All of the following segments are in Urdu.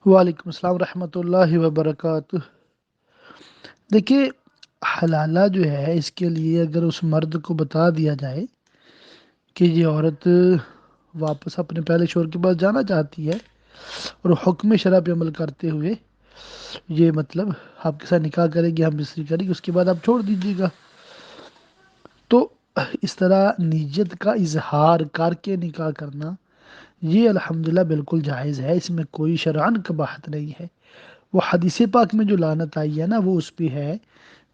وعلیکم السلام ورحمۃ اللہ وبرکاتہ۔ دیکھیے، حلالہ جو ہے اس کے لیے اگر اس مرد کو بتا دیا جائے کہ یہ عورت واپس اپنے پہلے شوہر کے پاس جانا چاہتی ہے اور حکم شرع پہ عمل کرتے ہوئے یہ مطلب آپ کے ساتھ نکاح کرے گی، ہم بستری کرے گی، اس کے بعد آپ چھوڑ دیجیے گا، تو اس طرح نیت کا اظہار کر کے نکاح کرنا یہ الحمدللہ بالکل جائز ہے، اس میں کوئی شرعن قباحت نہیں ہے۔ وہ حدیث پاک میں جو لعنت آئی ہے نا وہ اس پہ ہے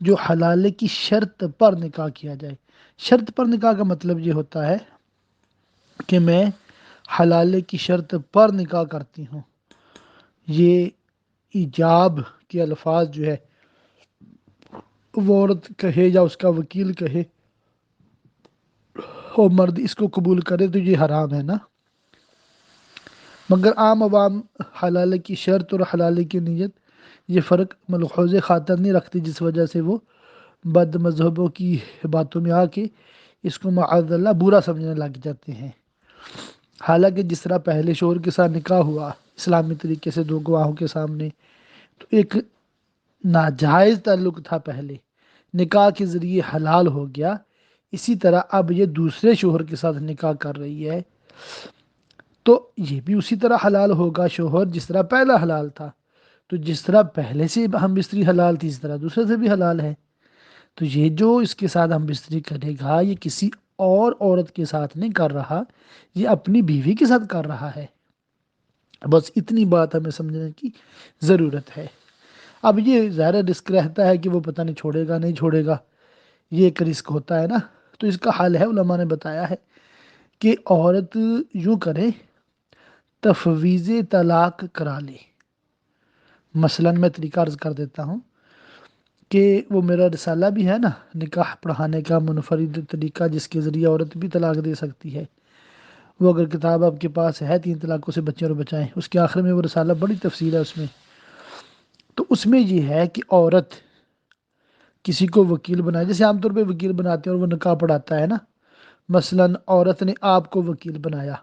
جو حلالے کی شرط پر نکاح کیا جائے۔ شرط پر نکاح کا مطلب یہ ہوتا ہے کہ میں حلالے کی شرط پر نکاح کرتی ہوں، یہ ایجاب کے الفاظ جو ہے وہ عورت کہے یا اس کا وکیل کہے اور مرد اس کو قبول کرے تو یہ حرام ہے نا۔ مگر عام عوام حلالے کی شرط اور حلالے کی نیت یہ فرق ملحوظ خاطر نہیں رکھتی، جس وجہ سے وہ بد مذہبوں کی باتوں میں آ کے اس کو معاذ اللہ برا سمجھنے لگ جاتے ہیں۔ حالانکہ جس طرح پہلے شوہر کے ساتھ نکاح ہوا اسلامی طریقے سے دو گواہوں کے سامنے، تو ایک ناجائز تعلق تھا، پہلے نکاح کے ذریعے حلال ہو گیا، اسی طرح اب یہ دوسرے شوہر کے ساتھ نکاح کر رہی ہے تو یہ بھی اسی طرح حلال ہوگا شوہر جس طرح پہلا حلال تھا۔ تو جس طرح پہلے سے ہم بستری حلال تھی اس طرح دوسرے سے بھی حلال ہے، تو یہ جو اس کے ساتھ ہم بستری کرے گا یہ کسی اور عورت کے ساتھ نہیں کر رہا، یہ اپنی بیوی کے ساتھ کر رہا ہے۔ بس اتنی بات ہمیں سمجھنے کی ضرورت ہے۔ اب یہ ظاہر رسک رہتا ہے کہ وہ پتہ نہیں چھوڑے گا نہیں چھوڑے گا، یہ ایک رسک ہوتا ہے نا۔ تو اس کا حل ہے، علماء نے بتایا ہے کہ عورت یوں کرے، تفویض طلاق کرا لے۔ مثلا میں طریقہ عرض کر دیتا ہوں کہ وہ میرا رسالہ بھی ہے نا نکاح پڑھانے کا منفرد طریقہ جس کے ذریعے عورت بھی طلاق دے سکتی ہے، وہ اگر کتاب آپ کے پاس ہے 3 طلاقوں سے بچیں اور بچائیں، اس کے آخر میں وہ رسالہ بڑی تفصیل ہے اس میں، تو اس میں یہ ہے کہ عورت کسی کو وکیل بنائے، جیسے عام طور پہ وکیل بناتے ہیں اور وہ نکاح پڑھاتا ہے نا، مثلا عورت نے آپ کو وکیل بنایا،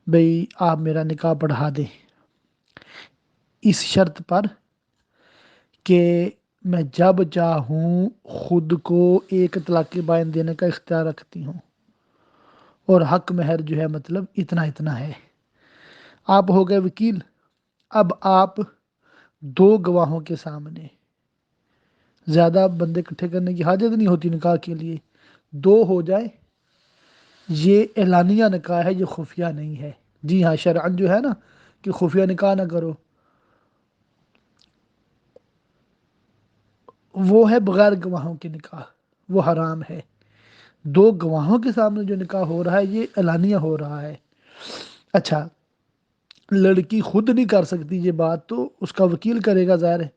بھئی آپ میرا نکاح پڑھا دیں اس شرط پر کہ میں جب چاہوں خود کو ایک طلاق بائن دینے کا اختیار رکھتی ہوں اور حق مہر جو ہے مطلب اتنا اتنا ہے۔ آپ ہو گئے وکیل، اب آپ 2 گواہوں کے سامنے، زیادہ بندے اکٹھے کرنے کی حاجت نہیں ہوتی نکاح کے لیے، 2 ہو جائے، یہ اعلانیہ نکاح ہے، یہ خفیہ نہیں ہے۔ جی ہاں، شرعن جو ہے نا کہ خفیہ نکاح نہ کرو، وہ ہے بغیر گواہوں کے نکاح، وہ حرام ہے۔ 2 گواہوں کے سامنے جو نکاح ہو رہا ہے یہ اعلانیہ ہو رہا ہے۔ اچھا، لڑکی خود نہیں کر سکتی یہ بات تو اس کا وکیل کرے گا، ظاہر ہے،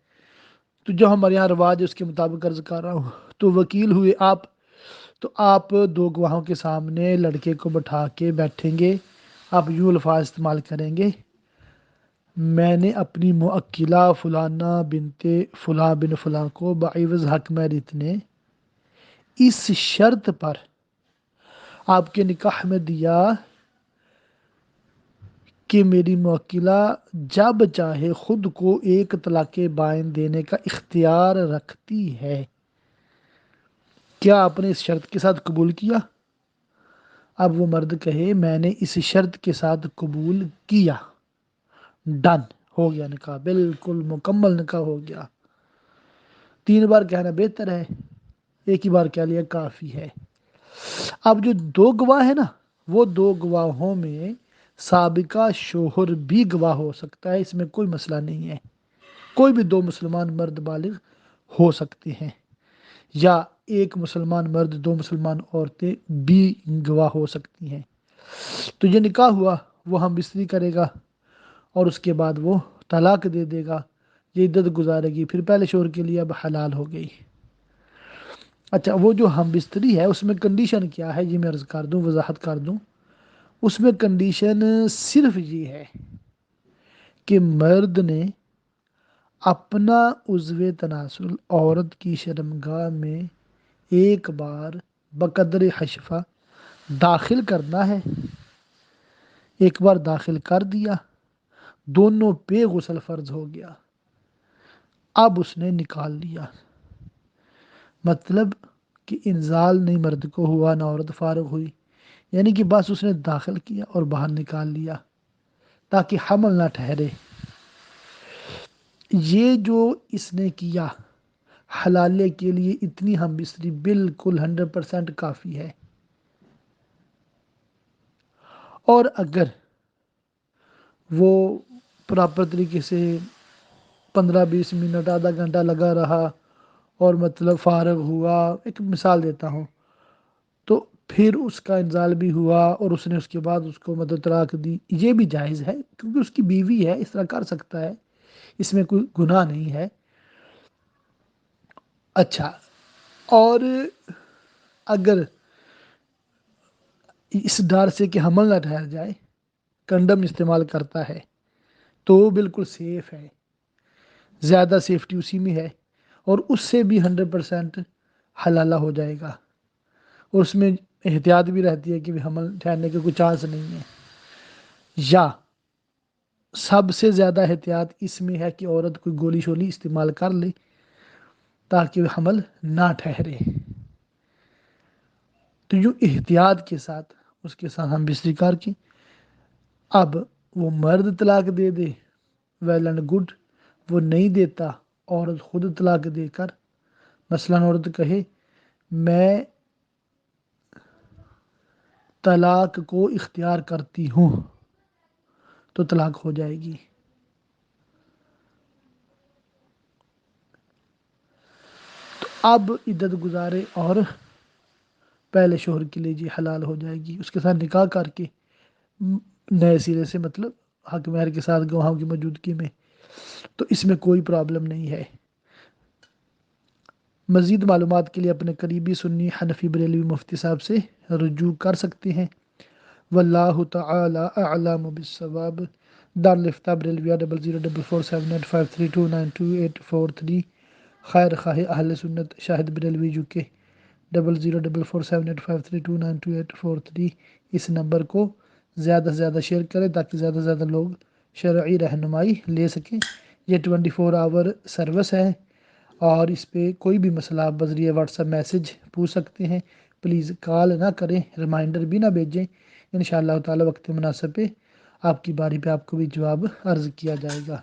تو جو ہمارے یہاں رواج ہے اس کے مطابق عرض کر رہا ہوں، تو وکیل ہوئے آپ، تو آپ 2 گواہوں کے سامنے لڑکے کو بٹھا کے بیٹھیں گے، آپ یوں الفاظ استعمال کریں گے، میں نے اپنی موکلہ فلانہ بنت فلاں بن فلاں کو بعوض حق مہر اتنے اس شرط پر آپ کے نکاح میں دیا کہ میری موکلہ جب چاہے خود کو ایک طلاق بائن دینے کا اختیار رکھتی ہے۔ کیا آپ نے اس شرط کے ساتھ قبول کیا؟ اب وہ مرد کہے میں نے اس شرط کے ساتھ قبول کیا، ڈن، ہو گیا نکاح، بالکل مکمل نکاح ہو گیا۔ 3 بار کہنا بہتر ہے، ایک ہی بار کہہ لیا کافی ہے۔ اب جو 2 گواہ ہیں نا، وہ 2 گواہوں میں سابقہ شوہر بھی گواہ ہو سکتا ہے، اس میں کوئی مسئلہ نہیں ہے، کوئی بھی 2 مسلمان مرد بالغ ہو سکتے ہیں، یا ایک مسلمان مرد 2 مسلمان عورتیں بھی گواہ ہو سکتی ہیں۔ تو یہ نکاح ہوا، وہ ہم بستری کرے گا اور اس کے بعد وہ طلاق دے دے گا، یہ عدت گزارے گی، پھر پہلے شوہر کے لیے اب حلال ہو گئی۔ اچھا، وہ جو ہم بستری ہے اس میں کنڈیشن کیا ہے یہ میں عرض کر دوں، وضاحت کر دوں۔ اس میں کنڈیشن صرف یہ ہے کہ مرد نے اپنا عضو تناسل عورت کی شرمگاہ میں ایک بار بقدر حشفہ داخل کرنا ہے، ایک بار داخل کر دیا، دونوں پہ غسل فرض ہو گیا، اب اس نے نکال لیا، مطلب کہ انزال نہیں مرد کو ہوا نہ عورت فارغ ہوئی، یعنی کہ بس اس نے داخل کیا اور باہر نکال لیا تاکہ حمل نہ ٹھہرے۔ یہ جو اس نے کیا حلالے کے لیے اتنی ہم بستری بالکل 100% کافی ہے۔ اور اگر وہ پراپر طریقے سے 15-20 منٹ آدھا گھنٹہ لگا رہا اور مطلب فارغ ہوا، ایک مثال دیتا ہوں، تو پھر اس کا انزال بھی ہوا اور اس نے اس کے بعد اس کو مطلب طلاق دی، یہ بھی جائز ہے کیونکہ اس کی بیوی ہے، اس طرح کر سکتا ہے، اس میں کوئی گناہ نہیں ہے۔ اچھا، اور اگر اس ڈر سے کہ حمل نہ ٹھہر جائے کنڈم استعمال کرتا ہے تو وہ بالکل سیف ہے، زیادہ سیفٹی اسی میں ہے، اور اس سے بھی 100% حلالہ ہو جائے گا، اور اس میں احتیاط بھی رہتی ہے کہ حمل ٹھہرنے کے کوئی چانس نہیں ہے۔ یا سب سے زیادہ احتیاط اس میں ہے کہ عورت کوئی گولی شولی استعمال کر لے تاکہ وہ حمل نہ ٹھہرے، تو جو احتیاط کے ساتھ اس کے ساتھ ہم بستری کار کی۔ اب وہ مرد طلاق دے دے، ویل اینڈ گڈ، وہ نہیں دیتا، عورت خود طلاق دے کر، مثلاً عورت کہے میں طلاق کو اختیار کرتی ہوں، تو طلاق ہو جائے گی۔ تو اب عدت گزارے اور پہلے شوہر کے لیے جی حلال ہو جائے گی، اس کے ساتھ نکاح کر کے نئے سرے سے، مطلب حق مہر کے ساتھ گواہوں کی موجودگی میں، تو اس میں کوئی پرابلم نہیں ہے۔ مزید معلومات کے لیے اپنے قریبی سنی حنفی بریلوی مفتی صاحب سے رجوع کر سکتے ہیں۔ واللہ تعالی اعلم بالصواب۔ دارالفتہ بریلویہ 00447853292843۔ خیر خواہ اہل سنت شاہد بریلوی UK 00447853292843۔ اس نمبر کو زیادہ سے زیادہ شیئر کریں تاکہ زیادہ سے زیادہ لوگ شرعی رہنمائی لے سکیں۔ یہ 24 آور سروس ہے، اور اس پہ کوئی بھی مسئلہ آپ بذریعہ واٹس ایپ میسج پوچھ سکتے ہیں۔ پلیز کال نہ کریں، ریمائنڈر بھی نہ بھیجیں، انشاءاللہ تعالی وقت مناسب پہ آپ کی باری پہ آپ کو بھی جواب عرض کیا جائے گا۔